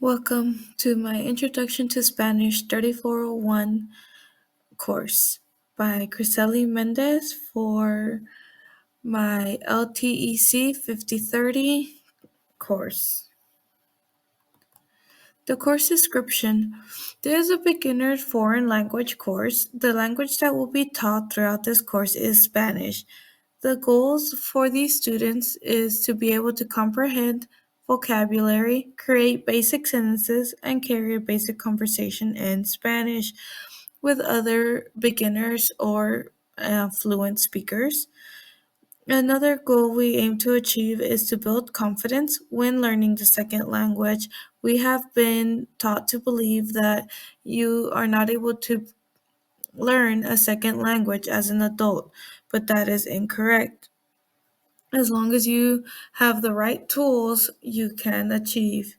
Welcome to my Introduction to Spanish 3401 course by Criseli Mendez for my LTEC 5030 course. The course description. This is a beginner foreign language course. The language that will be taught throughout this course is Spanish. The goals for these students is to be able to comprehend vocabulary, create basic sentences, and carry a basic conversation in Spanish with other beginners or fluent speakers. Another goal we aim to achieve is to build confidence when learning the second language. We have been taught to believe that you are not able to learn a second language as an adult, but that is incorrect. As long as you have the right tools, you can achieve.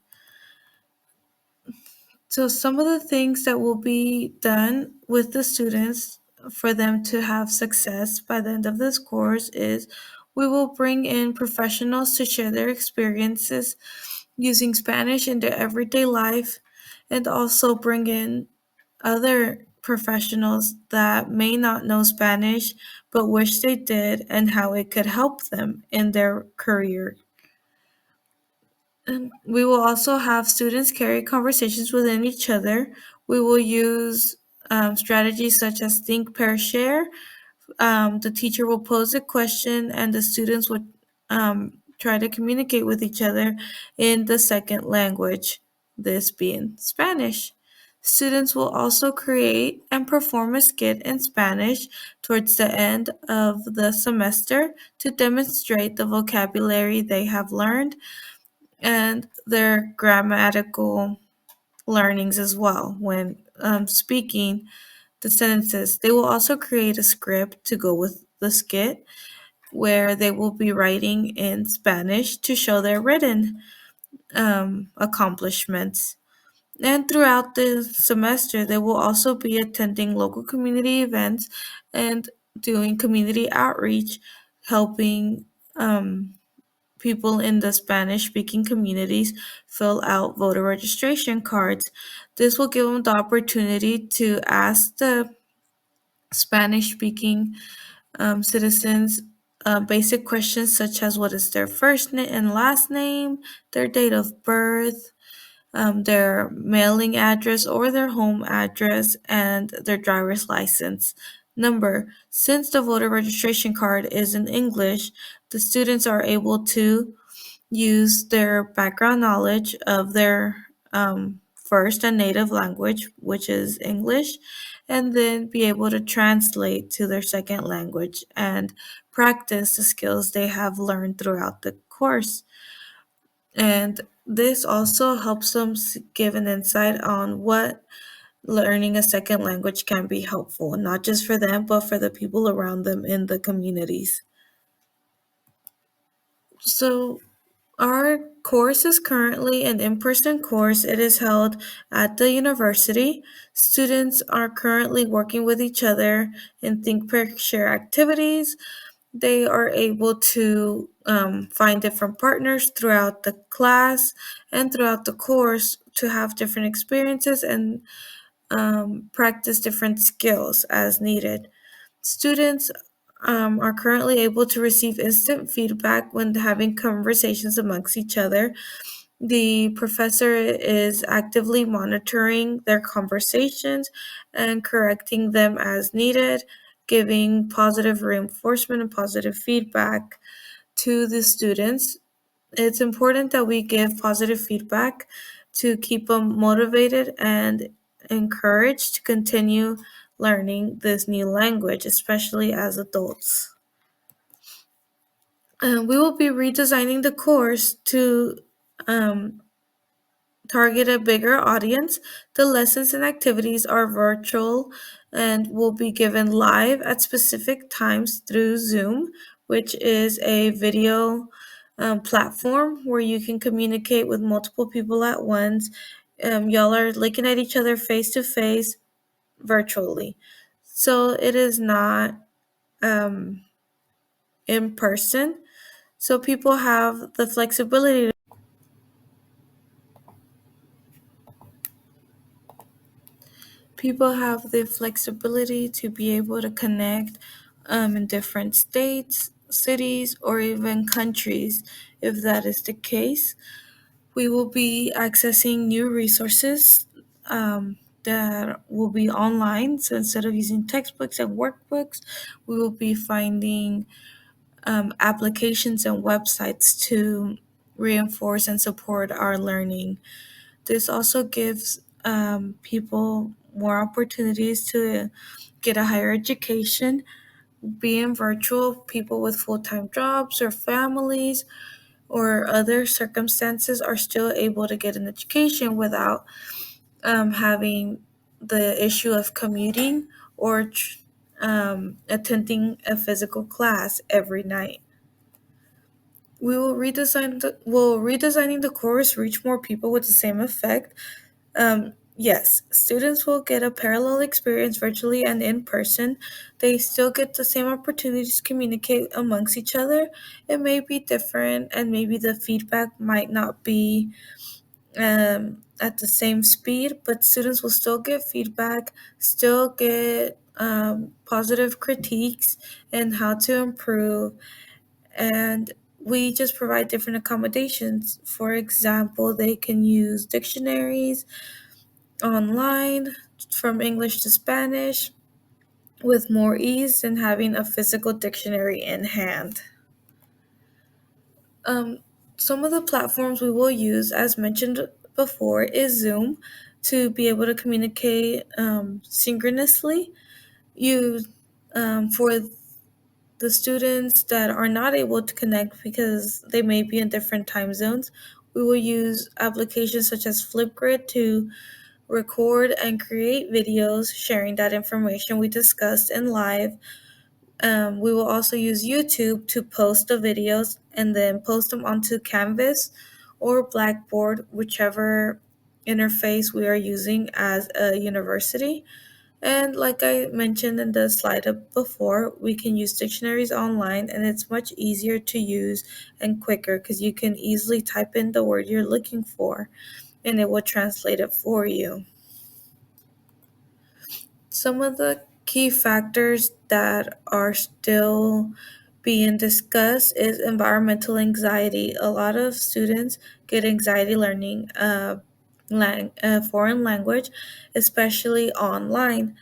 So, some of the things that will be done with the students for them to have success by the end of this course is we will bring in professionals to share their experiences using Spanish in their everyday life and also bring in other professionals that may not know Spanish but wish they did and how it could help them in their career. And we will also have students carry conversations within each other. We will use strategies such as think, pair, share. The teacher will pose a question, and the students would try to communicate with each other in the second language, this being Spanish. Students will also create and perform a skit in Spanish towards the end of the semester to demonstrate the vocabulary they have learned and their grammatical learnings as well when speaking the sentences. They will also create a script to go with the skit where they will be writing in Spanish to show their written accomplishments. And throughout the semester, they will also be attending local community events and doing community outreach, helping people in the Spanish speaking communities fill out voter registration cards. This will give them the opportunity to ask the Spanish speaking citizens basic questions such as what is their first name and last name, their date of birth, their mailing address or their home address, and their driver's license number. Since the voter registration card is in English, the students are able to use their background knowledge of their first and native language, which is English, and then be able to translate to their second language and practice the skills they have learned throughout the course. And this also helps them give an insight on what learning a second language can be helpful, not just for them, but for the people around them in the communities. So, our course is currently an in person course. It is held at the university. Students are currently working with each other in Think, Pair, Share activities. They are able to find different partners throughout the class and throughout the course to have different experiences and practice different skills as needed. Students are currently able to receive instant feedback when having conversations amongst each other. The professor is actively monitoring their conversations and correcting them as needed, giving positive reinforcement and positive feedback to the students. It's important that we give positive feedback to keep them motivated and encouraged to continue learning this new language, especially as adults. We will be redesigning the course to um, target a bigger audience. The lessons and activities are virtual and will be given live at specific times through Zoom, which is a video platform where you can communicate with multiple people at once. Y'all are looking at each other face to face virtually. So it is not in person. So people have the flexibility People have the flexibility to be able to connect in different states, cities, or even countries. If that is the case, we will be accessing new resources that will be online. So instead of using textbooks and workbooks, we will be finding applications and websites to reinforce and support our learning. This also gives people more opportunities to get a higher education. Being virtual, people with full time jobs or families or other circumstances are still able to get an education without having the issue of commuting or attending a physical class every night. Will redesigning the course reach more people with the same effect? Yes, students will get a parallel experience virtually and in person. They still get the same opportunities to communicate amongst each other. It may be different, and maybe the feedback might not be at the same speed, but students will still get feedback, still get positive critiques, and how to improve. And we just provide different accommodations. For example, they can use dictionaries online from English to Spanish with more ease than having a physical dictionary in hand. Um, some of the platforms we will use, as mentioned before, is Zoom to be able to communicate synchronously. You, for the students that are not able to connect because they may be in different time zones, we will use applications such as Flipgrid to record and create videos sharing that information we discussed in live. We will also use YouTube to post the videos and then post them onto Canvas or Blackboard, whichever interface we are using as a university. And like I mentioned in the slide up before, we can use dictionaries online and it's much easier to use and quicker because you can easily type in the word you're looking for and it will translate it for you. Some of the key factors that are still being discussed is environmental anxiety. A lot of students get anxiety learning a foreign language, especially online.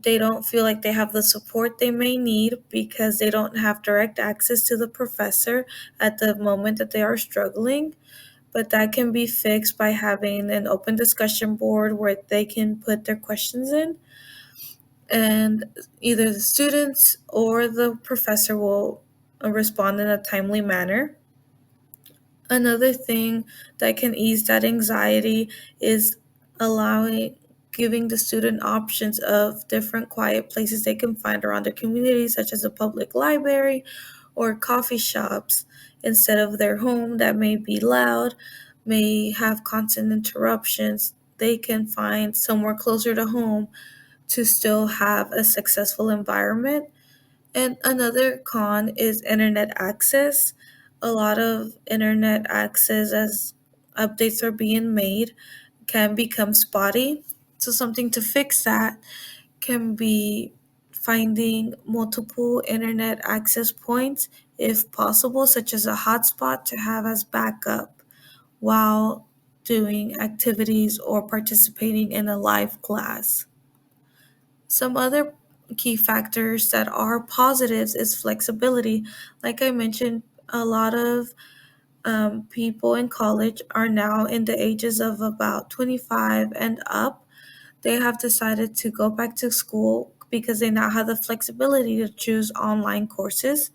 They don't feel like they have the support they may need because they don't have direct access to the professor at the moment that they are struggling. But that can be fixed by having an open discussion board where they can put their questions in, and either the students or the professor will respond in a timely manner. Another thing that can ease that anxiety is allowing giving the student options of different quiet places they can find around their community, such as a public library or coffee shops, instead of their home that may be loud, may have constant interruptions. They can find somewhere closer to home to still have a successful environment. And another con is internet access. A lot of internet access, as updates are being made, can become spotty. So, something to fix that can be finding multiple internet access points if possible, such as a hotspot to have as backup while doing activities or participating in a live class. Some other key factors that are positives is flexibility. Like I mentioned, a lot of people in college are now in the ages of about 25 and up. They have decided to go back to school because they now have the flexibility to choose online courses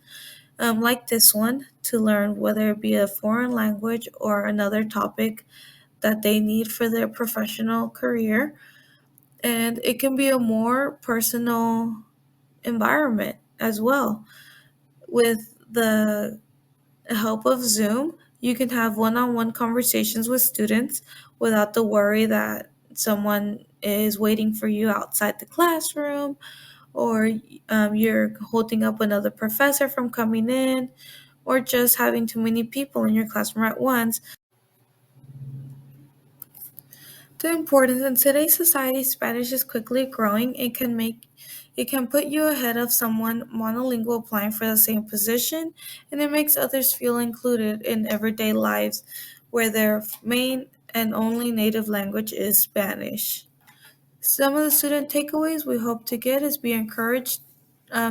like this one to learn whether it be a foreign language or another topic that they need for their professional career. And it can be a more personal environment as well. With the help of Zoom, you can have one on one conversations with students without the worry that someone is waiting for you outside the classroom or you're holding up another professor from coming in or just having too many people in your classroom at once. The importance in today's society, Spanish is quickly growing. It can put you ahead of someone monolingual applying for the same position, and it makes others feel included in everyday lives where their main and only native language is Spanish. Some of the student takeaways we hope to get is be encouraged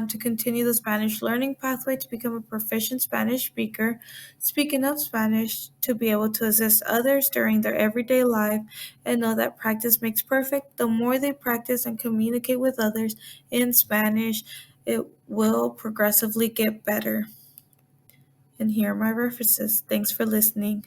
to continue the Spanish learning pathway to become a proficient Spanish speaker, speak enough Spanish to be able to assist others during their everyday life, and know that practice makes perfect. The more they practice and communicate with others in Spanish, it will progressively get better. And here are my references. Thanks for listening.